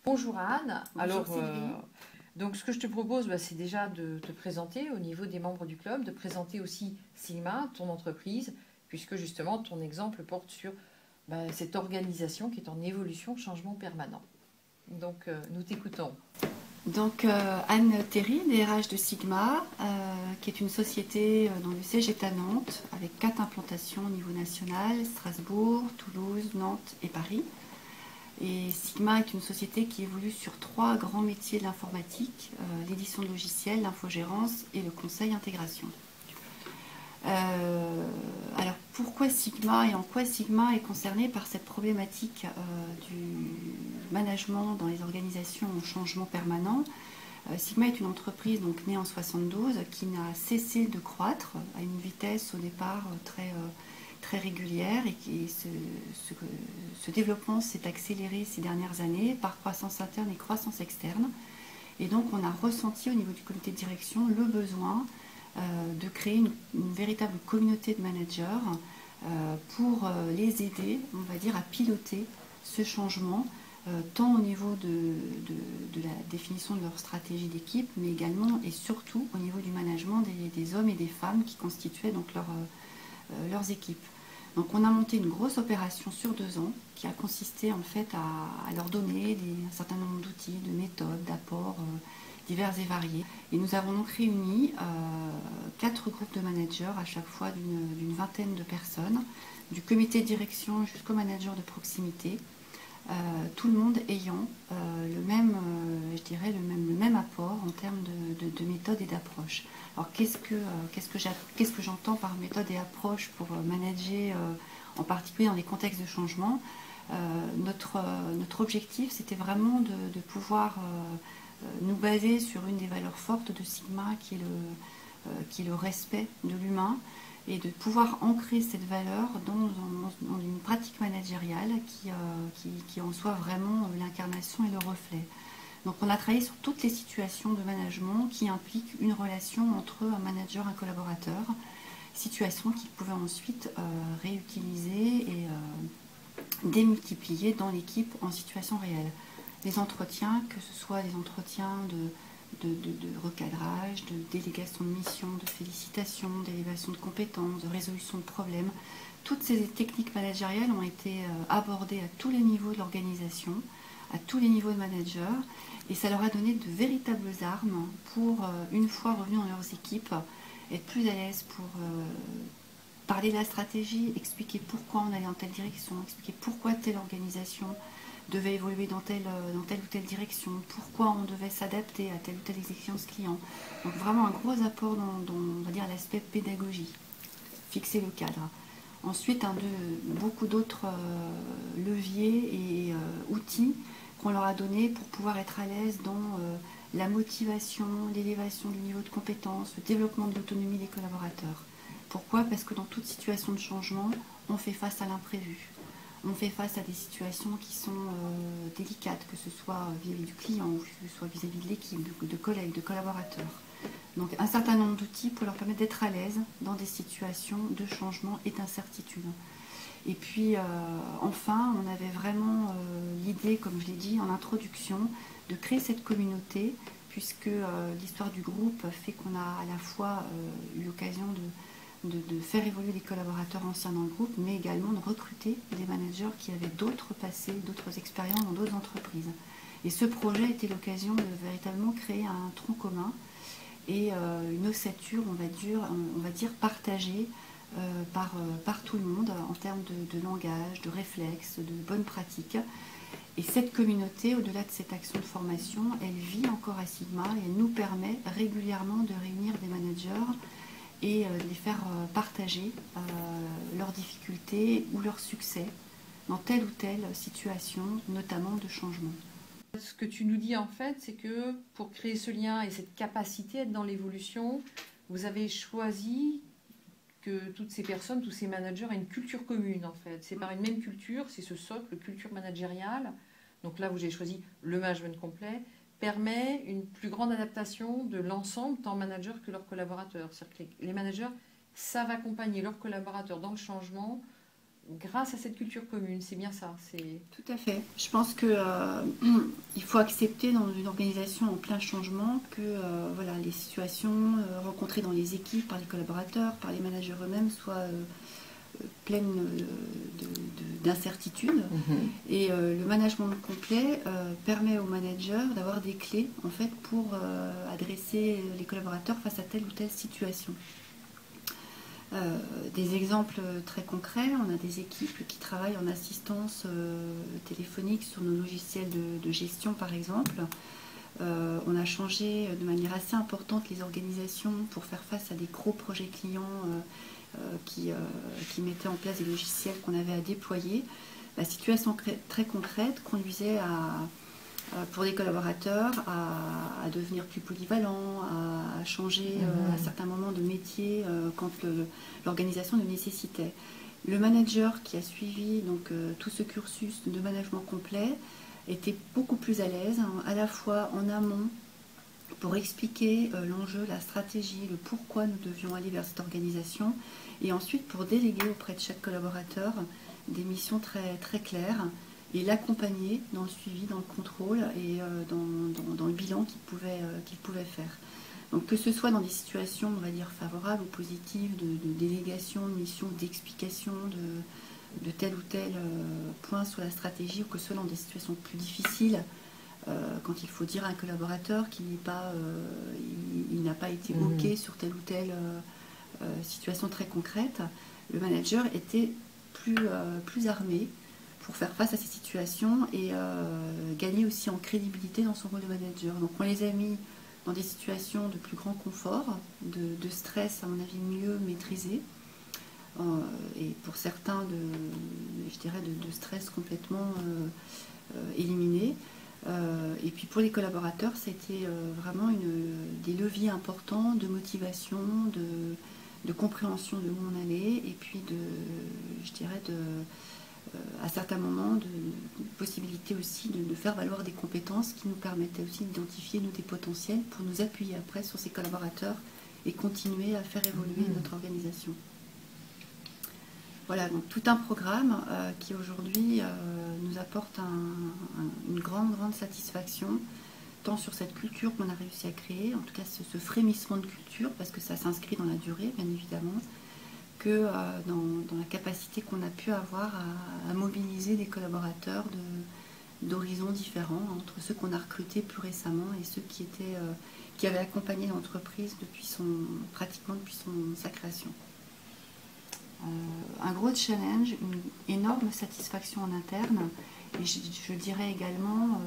Bonjour Anne. Bonjour Sylvie. Donc ce que je te propose, c'est déjà de te présenter au niveau des membres du club, de présenter aussi Sigma, ton entreprise, puisque justement ton exemple porte sur cette organisation qui est en évolution, changement permanent. Donc nous t'écoutons. Anne Théry, DRH de Sigma, qui est une société dont le siège est à Nantes, avec 4 implantations au niveau national, Strasbourg, Toulouse, Nantes et Paris. Et Sigma est une société qui évolue sur 3 grands métiers de l'informatique, l'édition de logiciels, l'infogérance et le conseil intégration. Alors pourquoi Sigma et en quoi Sigma est concerné par cette problématique du management dans les organisations en changement permanent? Sigma est une entreprise donc née en 72 qui n'a cessé de croître à une vitesse au départ très régulière et ce développement s'est accéléré ces dernières années par croissance interne et croissance externe. Et donc on a ressenti au niveau du comité de direction le besoin de créer une véritable communauté de managers pour les aider, on va dire, à piloter ce changement, tant au niveau de la définition de leur stratégie d'équipe, mais également et surtout au niveau du management des hommes et des femmes qui constituaient donc leurs équipes. Donc on a monté une grosse opération sur 2 ans qui a consisté en fait à leur donner un certain nombre d'outils, de méthodes, d'apports divers et variés. Et nous avons donc réuni 4 groupes de managers, à chaque fois d'une vingtaine de personnes, du comité de direction jusqu'au manager de proximité, tout le monde ayant le même apport en termes de méthode et d'approche. Alors qu'est-ce que j'entends par méthode et approche pour manager, en particulier dans les contextes de changement? Notre objectif, c'était vraiment de pouvoir nous baser sur une des valeurs fortes de Sigma qui est le respect de l'humain et de pouvoir ancrer cette valeur dans une pratique managériale qui en soit vraiment l'incarnation et le reflet. Donc on a travaillé sur toutes les situations de management qui impliquent une relation entre un manager et un collaborateur, situation qu'ils pouvaient ensuite réutiliser et démultiplier dans l'équipe en situation réelle. Les entretiens, que ce soit des entretiens de recadrage, de délégation de mission, de félicitations, d'élévation de compétences, de résolution de problèmes, toutes ces techniques managériales ont été abordées à tous les niveaux de l'organisation, à tous les niveaux de managers, et ça leur a donné de véritables armes pour, une fois revenus dans leurs équipes, être plus à l'aise pour parler de la stratégie, expliquer pourquoi on allait dans telle direction, expliquer pourquoi telle organisation devait évoluer dans telle ou telle direction, pourquoi on devait s'adapter à telle ou telle exigence client. Donc vraiment un gros apport dans on va dire, l'aspect pédagogie, fixer le cadre. Ensuite, beaucoup d'autres leviers et outils qu'on leur a donnés pour pouvoir être à l'aise dans la motivation, l'élévation du niveau de compétence, le développement de l'autonomie des collaborateurs. Pourquoi? Parce que dans toute situation de changement, on fait face à l'imprévu. On fait face à des situations qui sont délicates, que ce soit vis-à-vis du client ou que ce soit vis-à-vis de l'équipe, de collègues, de collaborateurs. Donc un certain nombre d'outils pour leur permettre d'être à l'aise dans des situations de changement et d'incertitude. Et puis enfin, on avait vraiment l'idée, comme je l'ai dit en introduction, de créer cette communauté, puisque l'histoire du groupe fait qu'on a à la fois eu l'occasion de faire évoluer les collaborateurs anciens dans le groupe, mais également de recruter des managers qui avaient d'autres passés, d'autres expériences dans d'autres entreprises. Et ce projet était l'occasion de véritablement créer un tronc commun et une ossature, on va dire partagée par tout le monde en termes de langage, de réflexes, de bonnes pratiques. Et cette communauté, au-delà de cette action de formation, elle vit encore à Sigma et elle nous permet régulièrement de réunir des managers et de les faire partager leurs difficultés ou leurs succès dans telle ou telle situation, notamment de changement. Ce que tu nous dis en fait, c'est que pour créer ce lien et cette capacité à être dans l'évolution, vous avez choisi que toutes ces personnes, tous ces managers aient une culture commune en fait. C'est par une même culture, c'est ce socle, culture managériale. Donc là, vous avez choisi le management complet, permet une plus grande adaptation de l'ensemble, tant managers que leurs collaborateurs. C'est-à-dire que les managers savent accompagner leurs collaborateurs dans le changement grâce à cette culture commune, c'est bien ça. Tout à fait. Je pense que il faut accepter dans une organisation en plein changement que voilà, les situations rencontrées dans les équipes, par les collaborateurs, par les managers eux-mêmes, soient pleines d'incertitudes. Et le management complet permet aux managers d'avoir des clés en fait, pour adresser les collaborateurs face à telle ou telle situation. Des exemples très concrets, on a des équipes qui travaillent en assistance téléphonique sur nos logiciels de gestion par exemple. On a changé de manière assez importante les organisations pour faire face à des gros projets clients qui mettaient en place des logiciels qu'on avait à déployer. La situation très concrète conduisait pour les collaborateurs à devenir plus polyvalents, à changer à certains moments de métier quand l'organisation le nécessitait. Le manager qui a suivi donc, tout ce cursus de management complet était beaucoup plus à l'aise, à la fois en amont pour expliquer l'enjeu, la stratégie, le pourquoi nous devions aller vers cette organisation, et ensuite pour déléguer auprès de chaque collaborateur des missions très, très claires et l'accompagner dans le suivi, dans le contrôle et dans le bilan qu'il pouvait faire. Donc que ce soit dans des situations, on va dire, favorables ou positives, de délégation, de mission, d'explication de tel ou tel point sur la stratégie, ou que ce soit dans des situations plus difficiles, quand il faut dire à un collaborateur qu'il il n'a pas été OK sur telle ou telle situation très concrète, le manager était plus armé pour faire face à ces situations et gagner aussi en crédibilité dans son rôle de manager. Donc on les a mis dans des situations de plus grand confort, de stress à mon avis mieux maîtrisé, et pour certains je dirais de stress complètement éliminé. Et puis pour les collaborateurs, c'était vraiment des leviers importants de motivation, de compréhension de où on allait, et puis je dirais à certains moments de possibilité aussi de faire valoir des compétences qui nous permettaient aussi d'identifier des potentiels pour nous appuyer après sur ces collaborateurs et continuer à faire évoluer notre organisation. Voilà, donc tout un programme qui aujourd'hui nous apporte une grande satisfaction, tant sur cette culture qu'on a réussi à créer, en tout cas ce frémissement de culture, parce que ça s'inscrit dans la durée, bien évidemment, que dans la capacité qu'on a pu avoir à mobiliser des collaborateurs d'horizons différents, entre ceux qu'on a recrutés plus récemment et ceux qui avaient accompagné l'entreprise pratiquement depuis sa création. Un gros challenge, une énorme satisfaction en interne, et je dirais également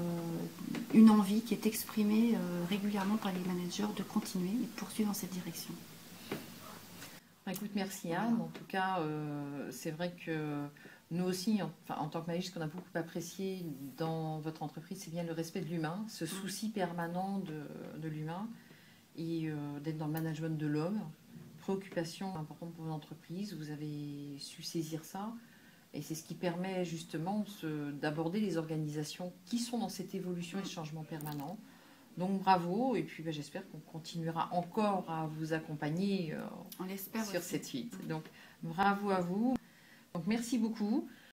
une envie qui est exprimée régulièrement par les managers de continuer et de poursuivre dans cette direction. Écoute, merci Anne. En tout cas, c'est vrai que nous aussi, en tant que manager, ce qu'on a beaucoup apprécié dans votre entreprise, c'est bien le respect de l'humain, ce souci permanent de l'humain et d'être dans le management de l'homme. Préoccupation importante pour l'entreprise, vous avez su saisir ça et c'est ce qui permet justement d'aborder les organisations qui sont dans cette évolution et ce changement permanent. Donc bravo, et puis j'espère qu'on continuera encore à vous accompagner sur cette suite. Donc bravo à vous. Donc merci beaucoup.